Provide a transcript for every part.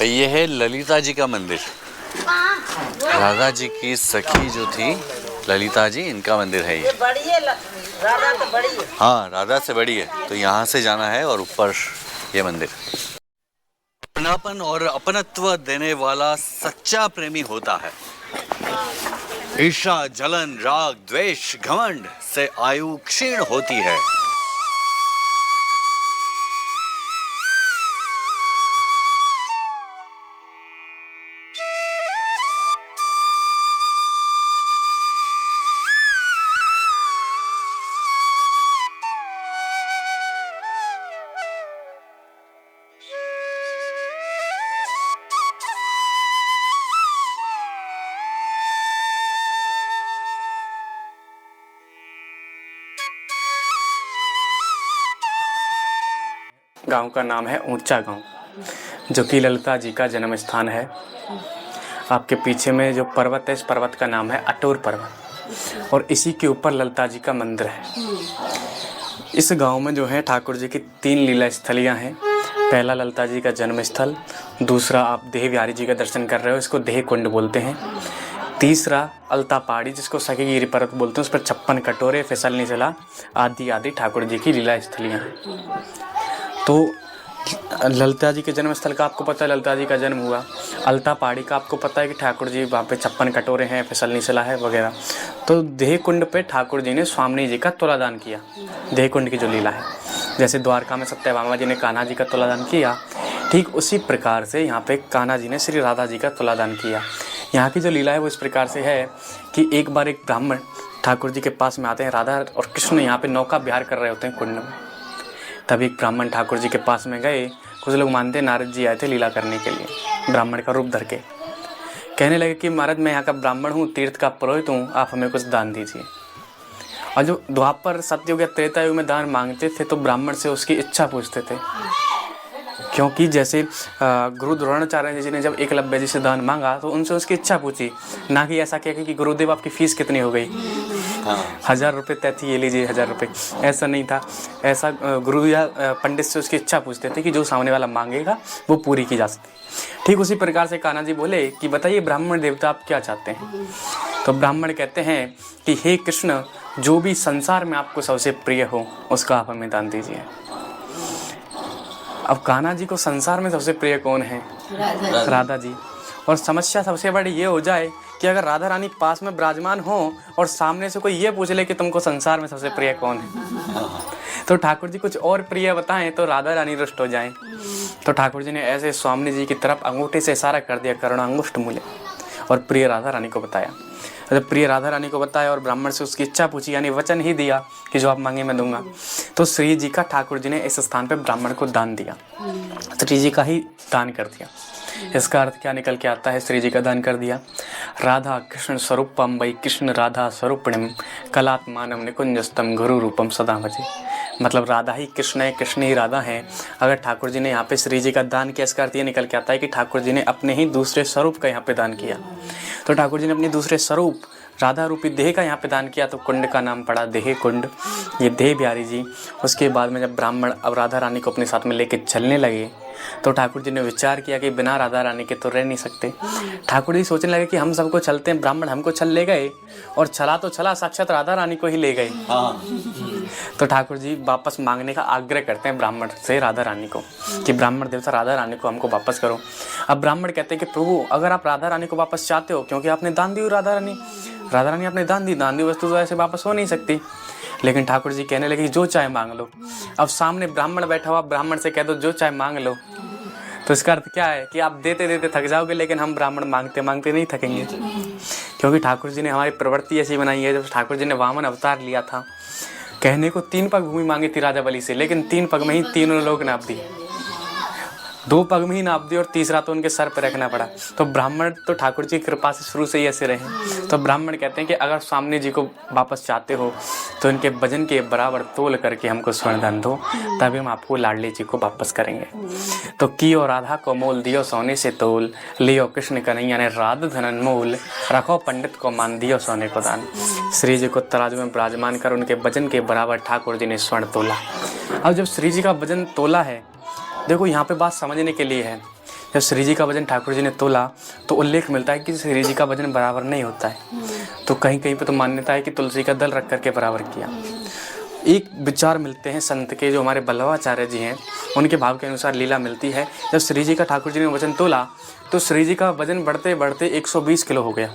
ये है ललिता जी का मंदिर। राधा जी की सखी जो थी ललिता जी, इनका मंदिर है ये। बड़ी है, राधा तो बड़ी है। हाँ, राधा से बड़ी है। तो यहाँ से जाना है और ऊपर ये मंदिर। अपनापन और अपनत्व देने वाला सच्चा प्रेमी होता है। ईर्ष्या, जलन, राग, द्वेष, घमंड से आयु क्षीण होती है। गांव का नाम है ऊंचा गांव, जो कि ललिता जी का जन्म स्थान है। आपके पीछे में जो पर्वत है, इस पर्वत का नाम है अटोर पर्वत, और इसी के ऊपर ललिता जी का मंदिर है। इस गांव में जो है ठाकुर जी की 3 लीला स्थलियाँ हैं। पहला ललिता जी का जन्म स्थल, दूसरा आप देह बिहारी जी का दर्शन कर रहे हो, इसको देह कुंड बोलते हैं। तीसरा अलता पहाड़ी, जिसको सखीगिरी पर्वत बोलते हैं, उस पर 56 कटोरे, फिसलनी चला आदि आदि ठाकुर जी की लीला स्थलियाँ हैं। तो ललिता जी के जन्म स्थल का आपको पता है, ललिता जी का जन्म हुआ। अलता पहाड़ी का आपको पता है कि ठाकुर जी वहाँ पे 56 कटोरे हैं, फिसलनी चला है वगैरह। तो देह कुंड पे ठाकुर जी ने स्वामी जी का तुलादान किया। देह कुंड की जो लीला है, जैसे द्वारका में सत्यभामा जी ने कान्हा जी का तुलादान किया, ठीक उसी प्रकार से यहाँ पे कान्हा जी ने श्री राधा जी का तुलादान किया। यहाँ की जो लीला है वो इस प्रकार से है कि एक बार एक ब्राह्मण ठाकुर जी के पास में आते हैं। राधा और कृष्ण यहाँ पे नौका विहार कर रहे होते हैं कुंड में। तभी एक ब्राह्मण ठाकुर जी के पास में गए। कुछ लोग मानते हैं नारद जी आए थे लीला करने के लिए, ब्राह्मण का रूप धर के। कहने लगे कि महाराज, मैं यहाँ का ब्राह्मण हूँ, तीर्थ का पुरोहित हूँ, आप हमें कुछ दान दीजिए। और जो द्वापर, सतयुग या त्रेता युग में दान मांगते थे तो ब्राह्मण से उसकी इच्छा पूछते थे, क्योंकि जैसे गुरु द्रोणाचार्य जी ने जब एकलव्य जी से दान मांगा तो उनसे उसकी इच्छा पूछी, ना कि ऐसा कह कि गुरुदेव आपकी फीस कितनी हो गई, 1000 रुपये तय थी, ये लीजिए 1000 रुपये। ऐसा नहीं था। ऐसा गुरु या पंडित से उसकी इच्छा पूछते थे कि जो सामने वाला मांगेगा वो पूरी की जा सकती। ठीक उसी प्रकार से कान्हा जी बोले कि बताइए ब्राह्मण देवता आप क्या चाहते हैं। तो ब्राह्मण कहते हैं कि हे कृष्ण, जो भी संसार में आपको सबसे प्रिय हो उसका आप हमें दान दीजिए। अब कान्हा जी को संसार में सबसे प्रिय कौन है? राधा जी। और समस्या सबसे बड़ी ये हो जाए कि अगर राधा रानी पास में विराजमान हो और सामने से कोई ये पूछ ले कि तुमको संसार में सबसे प्रिय कौन है, तो ठाकुर जी कुछ और प्रिय बताएं तो राधा रानी रुष्ट हो जाएं। तो ठाकुर जी ने ऐसे स्वामी जी की तरफ अंगूठे से इशारा कर दिया, करुणांगुष्ठ मूल्य, और प्रिय राधा रानी को बताया। जब प्रिय राधा रानी को बताया और ब्राह्मण से उसकी इच्छा पूछी, यानी वचन ही दिया कि जो आप मांगे मैं दूंगा, तो श्री जी का ठाकुर जी ने इस स्थान पर ब्राह्मण को दान दिया, श्री जी का ही दान कर दिया। इसका अर्थ क्या निकल के आता है? श्री जी का दान कर दिया। राधा कृष्ण स्वरूपम वै कृष्ण राधा स्वरूपिणीम कलात्मानम निकुंजस्तम गुरु रूपम सदा भजे। मतलब राधा ही कृष्ण है, कृष्ण ही राधा है। अगर ठाकुर जी ने यहाँ पे श्री जी का दान किया, इसका अर्थ ये निकल के आता है कि ठाकुर जी ने अपने ही दूसरे स्वरूप का यहाँ पे दान किया। तो ठाकुर जी ने अपने दूसरे स्वरूप राधा रूपी देह का यहाँ पे दान किया, तो कुंड का नाम पड़ा देह कुंड, ये देह बिहारी जी। उसके बाद में जब ब्राह्मण अब राधा रानी को अपने साथ में लेके चलने लगे तो ठाकुर जी ने विचार किया कि बिना राधा रानी के तो रह नहीं सकते। ठाकुर जी सोचने लगे कि हम सबको चलते हैं, ब्राह्मण हमको चल ले गए और चला तो चला, साक्षात राधा रानी को ही ले गए। तो ठाकुर जी वापस मांगने का आग्रह करते हैं ब्राह्मण से राधा रानी को कि ब्राह्मण देवता राधा रानी को हमको वापस करो। अब ब्राह्मण कहते हैं कि प्रभु, अगर आप राधा रानी को वापस चाहते हो, क्योंकि आपने दान दी, राधा रानी आपने दान दी वस्तु तो ऐसे वापस हो नहीं सकती। लेकिन ठाकुर जी कहने लगे जो चाहे मांग लो। अब सामने ब्राह्मण बैठा हुआ, ब्राह्मण से कह दो जो चाहे मांग लो, तो इसका अर्थ क्या है कि आप देते देते थक जाओगे, लेकिन हम ब्राह्मण मांगते मांगते नहीं थकेंगे। क्योंकि ठाकुर जी ने हमारी प्रवृत्ति ऐसी बनाई है। जब ठाकुर जी ने वामन अवतार लिया था, कहने को 3 पग भूमि मांगी थी राजा बलि से, लेकिन 3 पग में ही तीनों लोग नाप दिए, 2 पग में ही नाप दी और तीसरा तो उनके सर पर रखना पड़ा। तो ब्राह्मण तो ठाकुर जी की कृपा से शुरू से ही ऐसे रहे। तो ब्राह्मण कहते हैं कि अगर सामने जी को वापस चाहते हो तो इनके वजन के बराबर तोल करके हमको स्वर्ण दान दो, तभी हम आपको लाडली जी को वापस करेंगे। तो की और राधा को मोल दियो सोने से तोल, लियो कृष्ण कन्हैया ने राधा धनन मोल, रखो पंडित को मान दियो सोने को दान। श्री जी को तराजू में विराजमान कर उनके वजन के बराबर ठाकुर जी ने स्वर्ण तोला। अब जब श्री जी का वजन तोला है, देखो यहाँ पे बात समझने के लिए है जब श्री जी का वजन ठाकुर जी ने तोला तो उल्लेख मिलता है कि श्री जी का वजन बराबर नहीं होता है। तो कहीं कहीं पे तो मान्यता है कि तुलसी का दल रख करके बराबर किया। एक विचार मिलते हैं संत के, जो हमारे बल्लभाचार्य जी हैं, उनके भाव के अनुसार लीला मिलती है। जब श्री जी का ठाकुर जी ने वजन तोला तो श्री जी का वजन बढ़ते बढ़ते 120 किलो हो गया।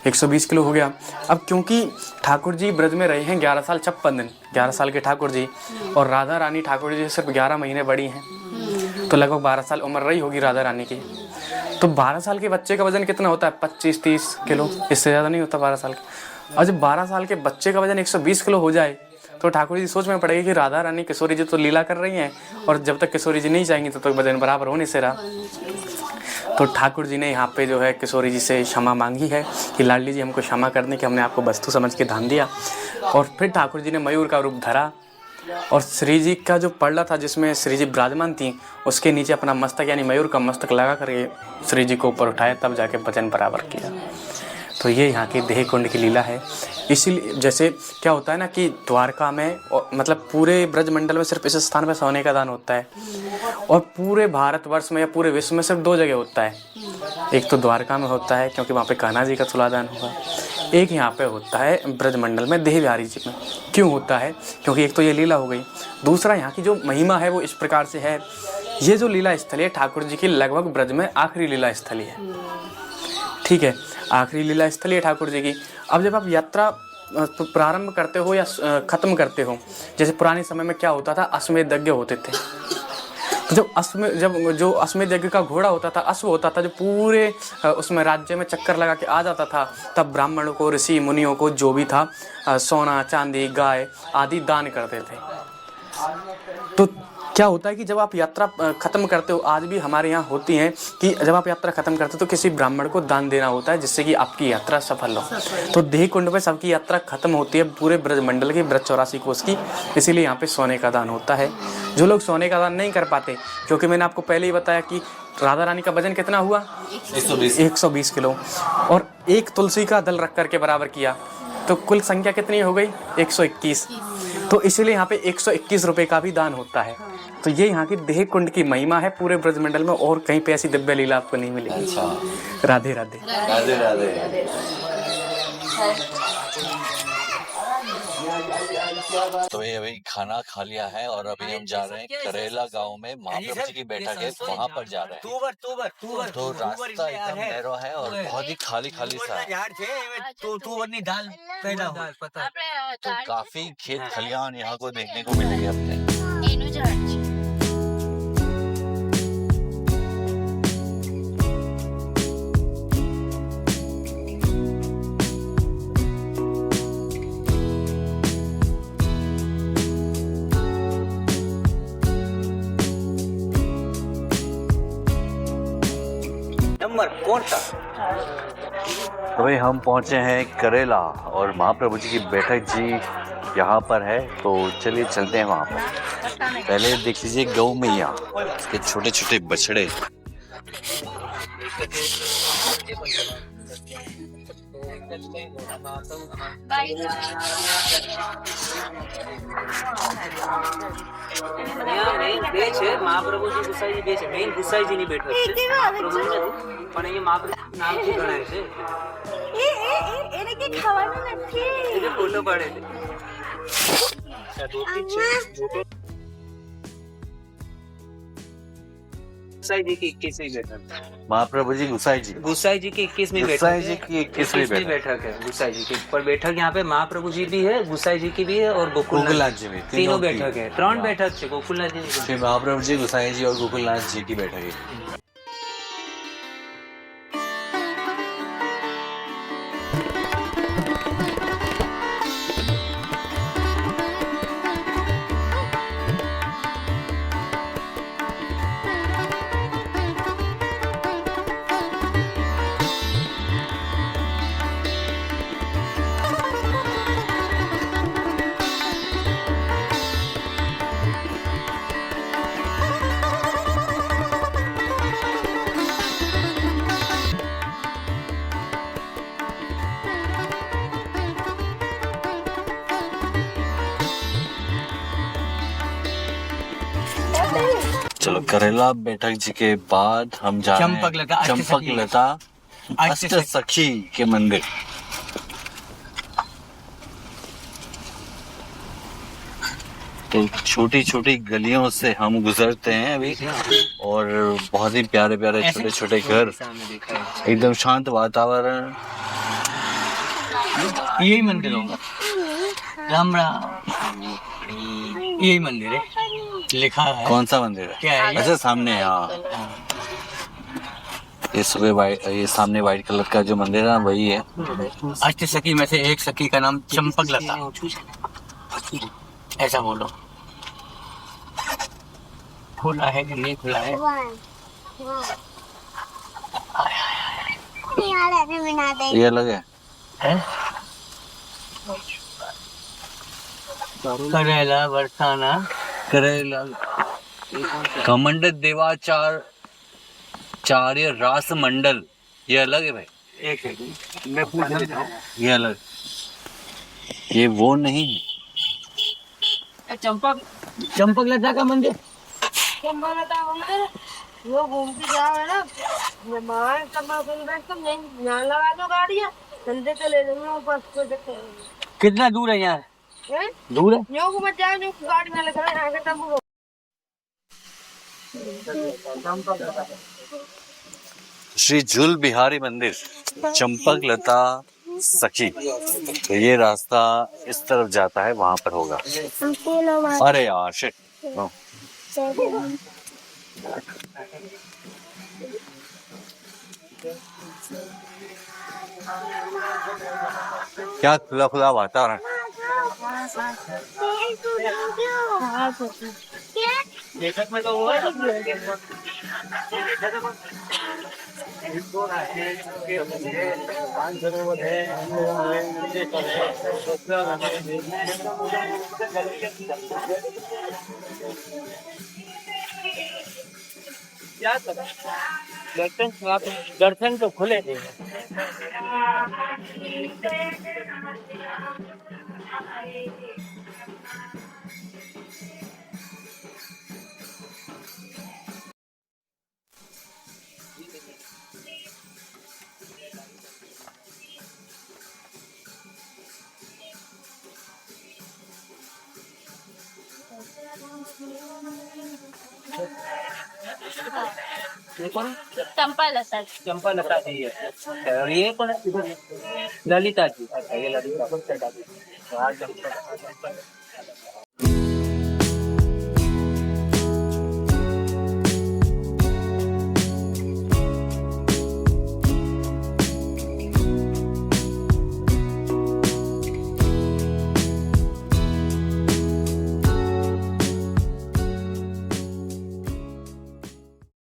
120 किलो हो गया। अब क्योंकि ठाकुर जी ब्रज में रहे हैं 11 साल 56 दिन, 11 साल के ठाकुर जी, और राधा रानी ठाकुर जी से सिर्फ 11 महीने बड़ी हैं, तो लगभग 12 साल उम्र रही होगी राधा रानी की। तो 12 साल के बच्चे का वजन कितना होता है? 25-30 किलो, इससे ज़्यादा नहीं होता 12 साल के। और जब 12 साल के बच्चे का वजन 120 किलो हो जाए तो ठाकुर जी सोच में पड़ेगी कि राधा रानी किशोरी जी तो लीला कर रही हैं, और जब तक किशोरी जी नहीं जाएंगी तब तक वजन बराबर हो नहीं से रहा। तो ठाकुर जी ने यहाँ पे जो है किशोरी जी से क्षमा मांगी है कि लाडली जी हमको क्षमा कर दें कि हमने आपको वस्तु समझ के दान दिया। और फिर ठाकुर जी ने मयूर का रूप धरा और श्री जी का जो पड़ला था जिसमें श्री जी विराजमान थी उसके नीचे अपना मस्तक यानी मयूर का मस्तक लगा करके श्री जी को ऊपर उठाया, तब जाके वजन बराबर किया। तो ये यहाँ की देह कुंड की लीला है। इसीलिए जैसे क्या होता है ना कि द्वारका में मतलब पूरे ब्रजमंडल में सिर्फ इस स्थान पर सोने का दान होता है, और पूरे भारतवर्ष में या पूरे विश्व में सिर्फ 2 जगह होता है। एक तो द्वारका में होता है क्योंकि वहाँ पे कान्हा जी का तुलादान होगा, एक यहाँ पे होता है ब्रजमंडल में देह बिहारी जी में। क्यों होता है? क्योंकि एक तो ये लीला हो गई, दूसरा यहाँ की जो महिमा है वो इस प्रकार से है। ये जो लीला स्थली है ठाकुर जी की लगभग ब्रज में आखिरी लीला स्थली है, ठीक है, आखिरी लीला स्थली है ठाकुर जी की। अब जब आप यात्रा प्रारंभ करते हो या ख़त्म करते हो, जैसे पुराने समय में क्या होता था, अश्वमेध यज्ञ होते थे। तो जब जो अश्वमेध यज्ञ का घोड़ा होता था, अश्व होता था, जो पूरे उसमें राज्य में चक्कर लगा के आ जाता था, तब ब्राह्मणों को, ऋषि मुनियों को जो भी था सोना चांदी गाय आदि दान करते थे। तो क्या होता है कि जब आप यात्रा खत्म करते हो, आज भी हमारे यहाँ होती हैं कि जब आप यात्रा खत्म करते हो तो किसी ब्राह्मण को दान देना होता है जिससे कि आपकी यात्रा सफल हो। तो देह कुंड पे सबकी यात्रा खत्म होती है पूरे ब्रजमंडल की, ब्रज 84 कोस की, इसीलिए यहाँ पे सोने का दान होता है। जो लोग सोने का दान नहीं कर पाते, क्योंकि मैंने आपको पहले ही बताया कि राधा रानी का वजन कितना हुआ 120 किलो, और एक तुलसी का दल रख करके बराबर किया, तो कुल संख्या कितनी हो गई 121। तो इसीलिए यहाँ पे 121 रुपये का भी दान होता है। तो ये यहाँ की देह कुंड की महिमा है पूरे ब्रजमंडल में, और कहीं पे ऐसी दिव्य लीला आपको नहीं मिलेगी। राधे राधे राधे राधे। तो ये अभी खाना खा लिया है और अभी हम जा रहे हैं करेला गांव में महाप्रभु जी की बैठक है, वहाँ पर जा रहे हैं। तो रास्ता एकदम नैरो है और बहुत ही खाली खाली सा है। तो काफी खेत खलियान यहाँ को देखने को मिलेंगे अपने। नंबर कौन सा? तो भाई हम पहुंचे हैं करेला और महाप्रभु जी की बैठक जी यहाँ पर है, तो चलिए चलते हैं वहाँ पर। पहले देख लीजिए गौ मैया के छोटे छोटे बछड़े। मेन बेच है महाप्रभु जी गुसाई जी बेच है, मेन गुसाई जी नहीं बैठो महाप्रभु जी પણ એ महाप्रभु નામ થી ગણાય છે। એને કે ખાવાનું નથી, એને ફોટો પાડે છે। गुसाई जी की 21वीं बैठक, महाप्रभु जी गुसाई जी की 21वीं बैठक, गुसाई जी की 21वीं बैठक है। गुसाई जी की पर बैठक यहाँ पे महाप्रभु जी भी है, गुसाई जी की भी है और गोकुलनाथ जी भी, तीनों बैठक है। 3 बैठक है, गोकुलनाथ जी, फिर महाप्रभु जी गुसाई जी और गोकुलनाथ जी की बैठक है। करेला बैठक जी के बाद हम जा रहे हैं चंपकलता चंपकलता अष्ट सखी के मंदिर। तो छोटी छोटी गलियों से हम गुजरते हैं अभी, और बहुत ही प्यारे प्यारे छोटे छोटे घर, एकदम शांत वातावरण। यही मंदिर होगा, राम राम, यही मंदिर है, लिखा है। कौन सा मंदिर है? क्या है? अच्छा सामने, हाँ ये सुबह वाइट, ये सामने वाइट कलर का जो मंदिर है ना, वही है। अष्ट सखी में से एक सखी का नाम चंपकलता, ऐसा बोलो। खुला है कि नहीं खुला है? ये अलग है। करेला बरसाना, करेला कमंडल देवाचार चार्य रास मंडल, ये अलग है भाई। एक सेकंड मैं पूछ लेता हूँ। ये अलग, ये वो नहीं है। चंपकलता का मंदिर, वो घूम के जाओ है ना, मेहमान यहाँ लगा दो गाड़ियाँ, धंधे के ले लेंगे बस को देखो। कितना दूर है यहाँ? दूर है। योग मत जाओ, जो गाड़ी में लगा है आगे तब। श्री झूल बिहारी मंदिर, चंपकलता सखी। तो ये रास्ता इस तरफ जाता है, वहां पर होगा। अरे यार शिट, क्या खुला खुला वातावरण। में तो वो है। क्या दर्शन तो खुले थे। चंपकलता चंपकलता जी है। और ये कौन है? ललिता जी। अच्छा, ये ललिता।